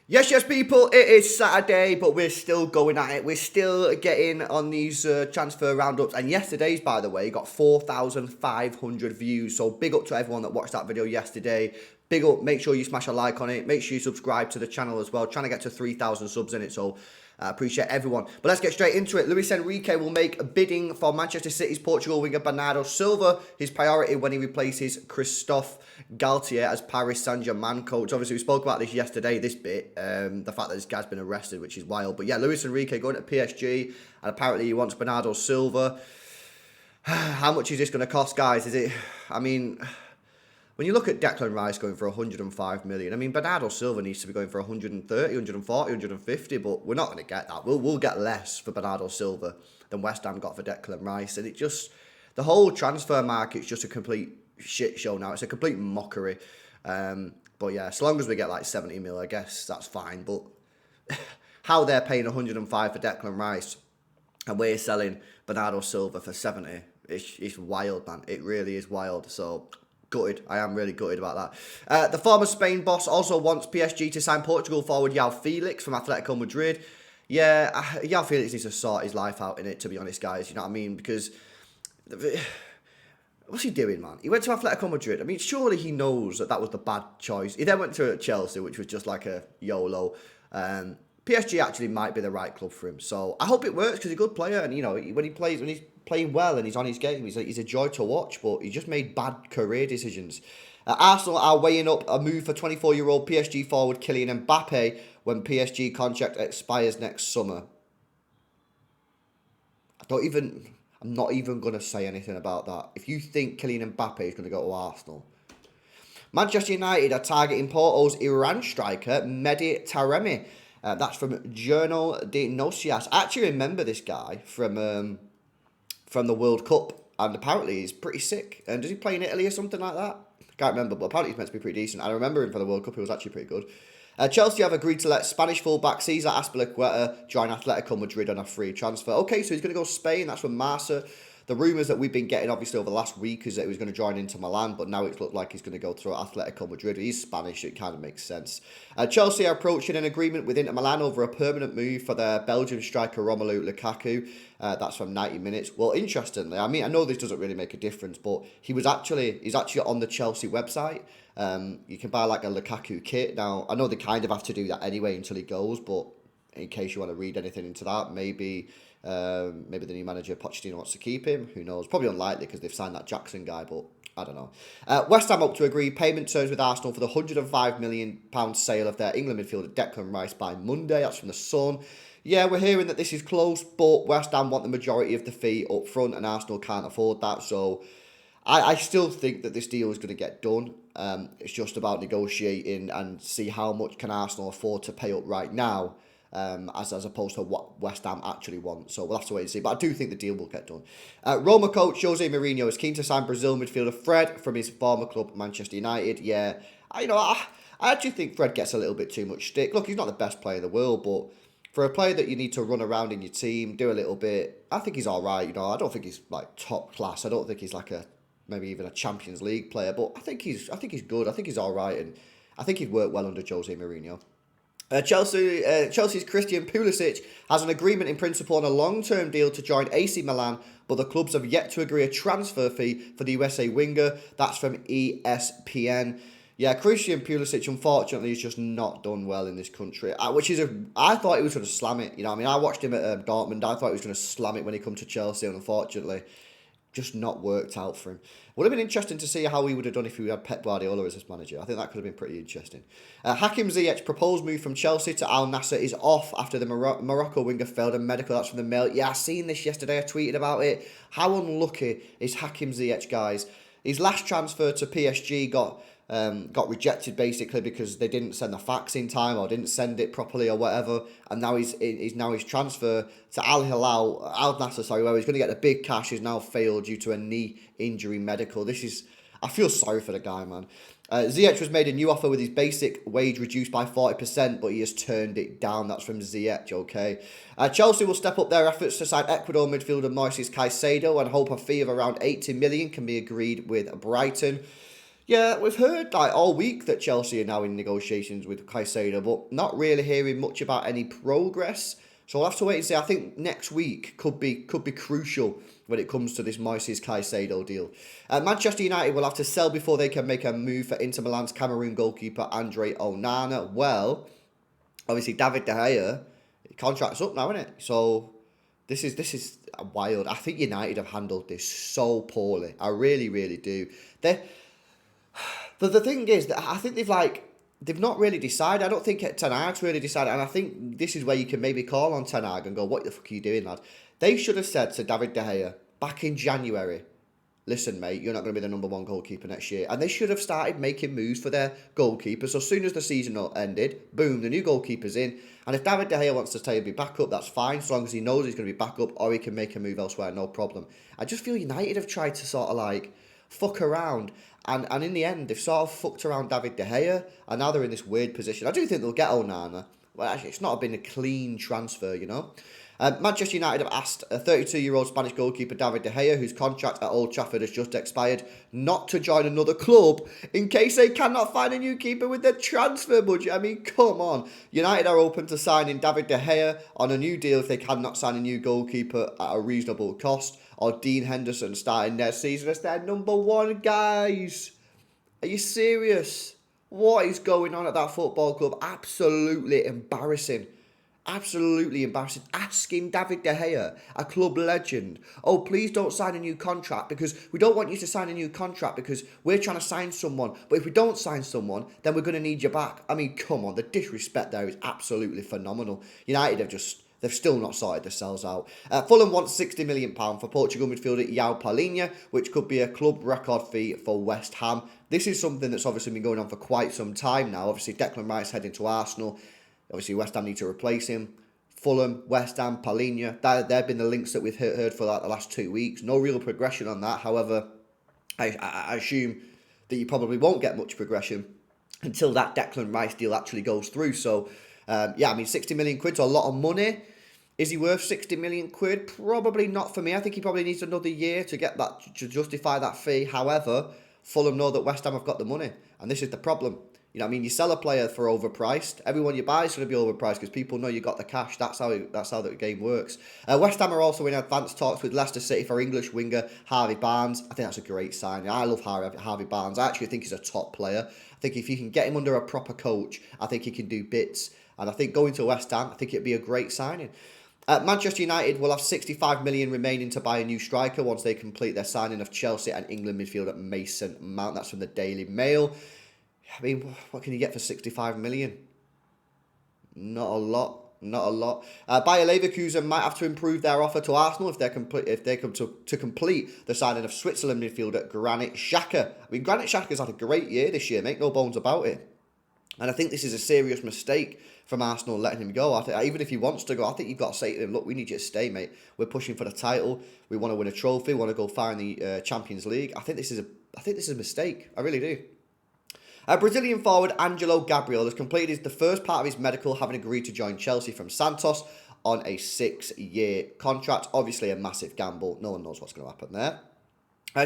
Yes, people, it is Saturday, but we're still going at it. We're still getting on these transfer roundups. And yesterday's, by the way, got 4,500 views. So big up to everyone that watched that video yesterday. Big up, make sure you smash a like on it. Make sure you subscribe to the channel as well. Trying to get to 3,000 subs in it, so I appreciate everyone. But let's get straight into it. Luis Enrique will make a bidding for Manchester City's Portugal winger Bernardo Silva his priority when he replaces Christophe Galtier as Paris Saint-Germain coach. Obviously, we spoke about this yesterday, this bit, the fact that this guy's been arrested, which is wild. But yeah, Luis Enrique going to PSG, and apparently he wants Bernardo Silva. How much is this going to cost, guys? Is it, I mean, when you look at Declan Rice going for 105 million, I mean, Bernardo Silva needs to be going for 130, 140, 150, but we're not going to get that. We'll get less for Bernardo Silva than West Ham got for Declan Rice. And it just, the whole transfer market's just a complete shit show now. It's a complete mockery. But yeah, as long as we get like 70 mil, I guess that's fine. But how they're paying 105 for Declan Rice and we're selling Bernardo Silva for 70, it's wild, man. It really is wild. So gutted. I am really gutted about that. The former Spain boss also wants PSG to sign Portugal forward Yao Felix from Athletico Madrid. Yeah, Yao Felix needs to sort his life out in it, to be honest, guys. You know what I mean? Because what's he doing, man? He went to Atletico Madrid. I mean, surely he knows that that was the bad choice. He then went to Chelsea, which was just like a YOLO. PSG actually might be the right club for him. So I hope it works because he's a good player. And, you know, when he's playing well and he's on his game, he's a joy to watch. But he just made bad career decisions. Arsenal are weighing up a move for 24-year-old PSG forward Kylian Mbappe when PSG contract expires next summer. I'm not even going to say anything about that. If you think Kylian Mbappe is going to go to Arsenal. Manchester United are targeting Porto's Iran striker, Medhi Taremi. That's from Journal de Noticias. I actually remember this guy from the World Cup. And apparently he's pretty sick. And does he play in Italy or something like that? I can't remember, but apparently he's meant to be pretty decent. I remember him for the World Cup. He was actually pretty good. Chelsea have agreed to let Spanish fullback Cesar Azpilicueta join Atletico Madrid on a free transfer. Okay, so he's going to go Spain. That's from Marca. The rumours that we've been getting, obviously, over the last week is that he was going to join Inter Milan, but now it's looked like he's going to go through Atletico Madrid. He's Spanish, it kind of makes sense. Chelsea are approaching an agreement with Inter Milan over a permanent move for their Belgian striker Romelu Lukaku. That's from 90 minutes. Well, interestingly, I mean, I know this doesn't really make a difference, but he's actually on the Chelsea website. You can buy like a Lukaku kit. Now, I know they kind of have to do that anyway until he goes, but in case you want to read anything into that, maybe the new manager Pochettino wants to keep him. Who knows? Probably unlikely because they've signed that Jackson guy, but I don't know. West Ham hope to agree payment terms with Arsenal for the £105 million sale of their England midfielder Declan Rice by Monday. That's from The Sun. Yeah, we're hearing that this is close, but West Ham want the majority of the fee up front and Arsenal can't afford that. So I still think that this deal is going to get done. It's just about negotiating and see how much can Arsenal afford to pay up right now. As opposed to what West Ham actually want. So we'll have to wait and see. But I do think the deal will get done. Roma coach Jose Mourinho is keen to sign Brazil midfielder Fred from his former club, Manchester United. Yeah, I actually think Fred gets a little bit too much stick. Look, he's not the best player in the world, but for a player that you need to run around in your team, do a little bit, I think he's all right. You know, I don't think he's like top class. I don't think he's like maybe even a Champions League player, but I think he's good. I think he's all right, and I think he'd work well under Jose Mourinho. Chelsea's Christian Pulisic has an agreement in principle on a long-term deal to join AC Milan, but the clubs have yet to agree a transfer fee for the USA winger. That's from ESPN. Yeah, Christian Pulisic, unfortunately, has just not done well in this country, I thought he was going to slam it. You know, I mean, I watched him at Dortmund. I thought he was going to slam it when he come to Chelsea, and unfortunately, just not worked out for him. Would have been interesting to see how he would have done if we had Pep Guardiola as his manager. I think that could have been pretty interesting. Hakim Ziyech's proposed move from Chelsea to Al Nassr is off after the Morocco winger failed a medical. That's from the Mail. Yeah, I seen this yesterday. I tweeted about it. How unlucky is Hakim Ziyech, guys? His last transfer to PSG got rejected basically because they didn't send the fax in time or didn't send it properly or whatever, and now his transfer to Al Nassr, where he's going to get the big cash, is now failed due to a knee injury medical. I feel sorry for the guy, man. Ziyech was made a new offer with his basic wage reduced by 40%, but he has turned it down. That's from Ziyech, okay? Chelsea will step up their efforts to sign Ecuador midfielder Moises Caicedo and hope a fee of around 80 million can be agreed with Brighton. Yeah, we've heard like all week that Chelsea are now in negotiations with Caicedo, but not really hearing much about any progress. So we'll have to wait and see. I think next week could be crucial when it comes to this Moises Caicedo deal. Manchester United will have to sell before they can make a move for Inter Milan's Cameroon goalkeeper Andre Onana. Well, obviously David De Gea contract's up now, isn't it? So this is wild. I think United have handled this so poorly. I really, really do. They But the thing is that I think they've not really decided. I don't think Ten Hag's really decided, and I think this is where you can maybe call on Ten Hag and go, "What the fuck are you doing, lad?" They should have said to David De Gea back in January, "Listen, mate, you're not going to be the number one goalkeeper next year," and they should have started making moves for their goalkeeper. So as soon as the season ended, boom, the new goalkeeper's in. And if David De Gea wants to stay and be backup, that's fine, so long as he knows he's going to be backup, or he can make a move elsewhere, no problem. I just feel United have tried to sort of like fuck around. And in the end, they've sort of fucked around David De Gea, and now they're in this weird position. I do think they'll get Onana. Well, actually, it's not been a clean transfer, you know. Manchester United have asked a 32-year-old Spanish goalkeeper David De Gea, whose contract at Old Trafford has just expired, not to join another club in case they cannot find a new keeper with their transfer budget. I mean, come on. United are open to signing David De Gea on a new deal if they cannot sign a new goalkeeper at a reasonable cost, or Dean Henderson starting their season as their number one, guys. Are you serious? What is going on at that football club? Absolutely embarrassing. Absolutely embarrassing. Asking David De Gea, a club legend, "Oh, please don't sign a new contract because we don't want you to sign a new contract because we're trying to sign someone. But if we don't sign someone, then we're going to need you back." I mean, come on. The disrespect there is absolutely phenomenal. United they've still not sorted themselves out. Fulham wants £60 million for Portugal midfielder Yao Paulina, which could be a club record fee for West Ham. This is something that's obviously been going on for quite some time now. Obviously, Declan Rice heading to Arsenal. Obviously, West Ham need to replace him. Fulham, West Ham, Paulina. They've been the links that we've heard for like the last 2 weeks. No real progression on that. However, I assume that you probably won't get much progression until that Declan Rice deal actually goes through. So, yeah, I mean, 60 million quid's a lot of money. Is he worth 60 million quid? Probably not for me. I think he probably needs another year to get that, to justify that fee. However, Fulham know that West Ham have got the money, and this is the problem. You know what I mean? You sell a player for overpriced. Everyone you buy is going to be overpriced because people know you got the cash. That's how the game works. West Ham are also in advanced talks with Leicester City for English winger Harvey Barnes. I think that's a great signing. I love Harvey Barnes. I actually think he's a top player. I think if you can get him under a proper coach, I think he can do bits. And I think going to West Ham, I think it'd be a great signing. Manchester United will have 65 million remaining to buy a new striker once they complete their signing of Chelsea and England midfielder Mason Mount. That's from the Daily Mail. I mean, what can you get for 65 million? Not a lot. Not a lot. Bayer Leverkusen might have to improve their offer to Arsenal if they come to complete the signing of Switzerland midfielder Granit Xhaka. I mean, Granit Xhaka's had a great year this year, make no bones about it. And I think this is a serious mistake from Arsenal letting him go. Even if he wants to go, I think you've got to say to him, "Look, we need you to stay, mate. We're pushing for the title. We want to win a trophy. We want to go far in the Champions League." I think this is a mistake. I really do. Brazilian forward Angelo Gabriel has completed the first part of his medical, having agreed to join Chelsea from Santos on a 6-year contract. Obviously, a massive gamble. No one knows what's going to happen there.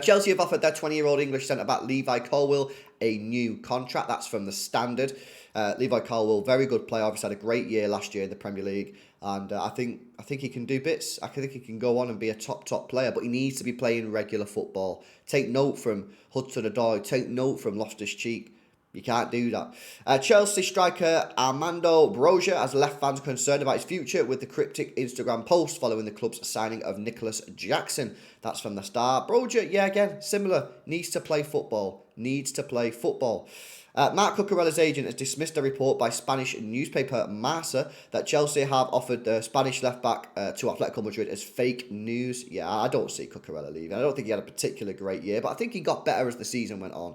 Chelsea have offered their 20-year-old English centre-back Levi Colwell a new contract. That's from the Standard. Levi Colwell, very good player. Obviously had a great year last year in the Premier League. And I think he can do bits. I think he can go on and be a top player. But he needs to be playing regular football. Take note from Hudson-Odoi. Take note from Loftus-Cheek. You can't do that. Chelsea striker Armando Broja has left fans concerned about his future with the cryptic Instagram post following the club's signing of Nicholas Jackson. That's from the Star. Broja, yeah, again, similar. Needs to play football. Mark Cucurella's agent has dismissed a report by Spanish newspaper Marca that Chelsea have offered the Spanish left-back to Atletico Madrid as fake news. Yeah, I don't see Cucurella leaving. I don't think he had a particular great year, but I think he got better as the season went on.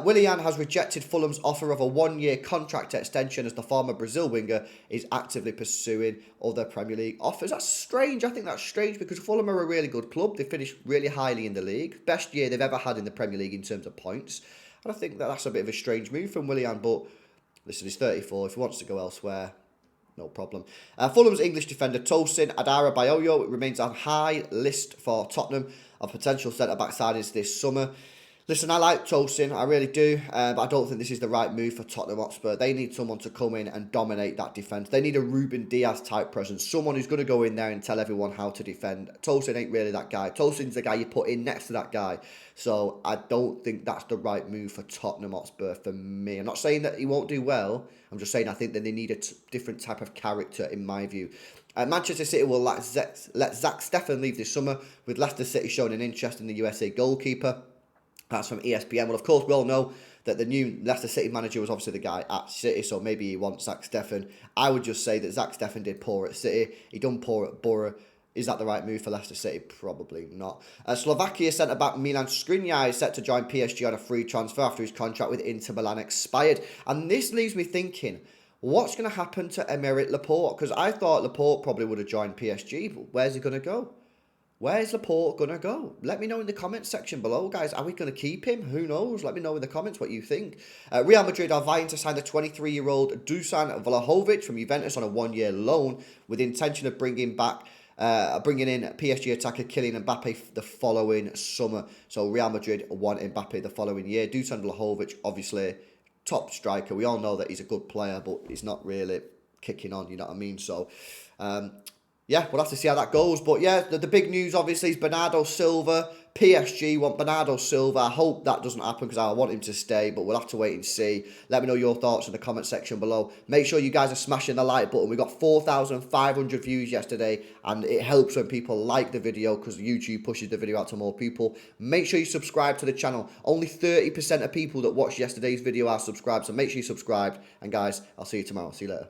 Willian has rejected Fulham's offer of a 1-year contract extension as the former Brazil winger is actively pursuing other Premier League offers. That's strange. I think that's strange because Fulham are a really good club. They finished really highly in the league. Best year they've ever had in the Premier League in terms of points. And I think that's a bit of a strange move from Willian. But listen, he's 34. If he wants to go elsewhere, no problem. Fulham's English defender Tolson Adara Bayoyo remains on high list for Tottenham of potential centre-back signings this summer. Listen, I like Tolson, I really do, but I don't think this is the right move for Tottenham Hotspur. They need someone to come in and dominate that defence. They need a Ruben Diaz type presence, someone who's going to go in there and tell everyone how to defend. Tolson ain't really that guy. Tolson's the guy you put in next to that guy. So I don't think that's the right move for Tottenham Hotspur for me. I'm not saying that he won't do well. I'm just saying I think that they need a different type of character in my view. Manchester City will let Zach Stefan leave this summer, with Leicester City showing an interest in the USA goalkeeper. That's from ESPN. Well, of course, we all know that the new Leicester City manager was obviously the guy at City, so maybe he wants Zach Stefan. I would just say that Zach Stefan did poor at City. He done poor at Borough. Is that the right move for Leicester City? Probably not. Slovakia centre-back Milan Skriniar is set to join PSG on a free transfer after his contract with Inter Milan expired. And this leaves me thinking, what's going to happen to Aymeric Laporte? Because I thought Laporte probably would have joined PSG, but where's he going to go? Where's Laporte going to go? Let me know in the comments section below, guys. Are we going to keep him? Who knows? Let me know in the comments what you think. Real Madrid are vying to sign the 23-year-old Dusan Vlahovic from Juventus on a one-year loan with the intention of bringing in PSG attacker Kylian Mbappe the following summer. So Real Madrid want Mbappe the following year. Dusan Vlahovic, obviously, top striker. We all know that he's a good player, but he's not really kicking on, you know what I mean? So, yeah, we'll have to see how that goes. But yeah, the big news obviously is Bernardo Silva. PSG want Bernardo Silva. I hope that doesn't happen because I want him to stay, but we'll have to wait and see. Let me know your thoughts in the comment section below. Make sure you guys are smashing the like button. We got 4,500 views yesterday, and it helps when people like the video because YouTube pushes the video out to more people. Make sure you subscribe to the channel. Only 30% of people that watched yesterday's video are subscribed, so make sure you subscribe. And guys, I'll see you tomorrow. See you later.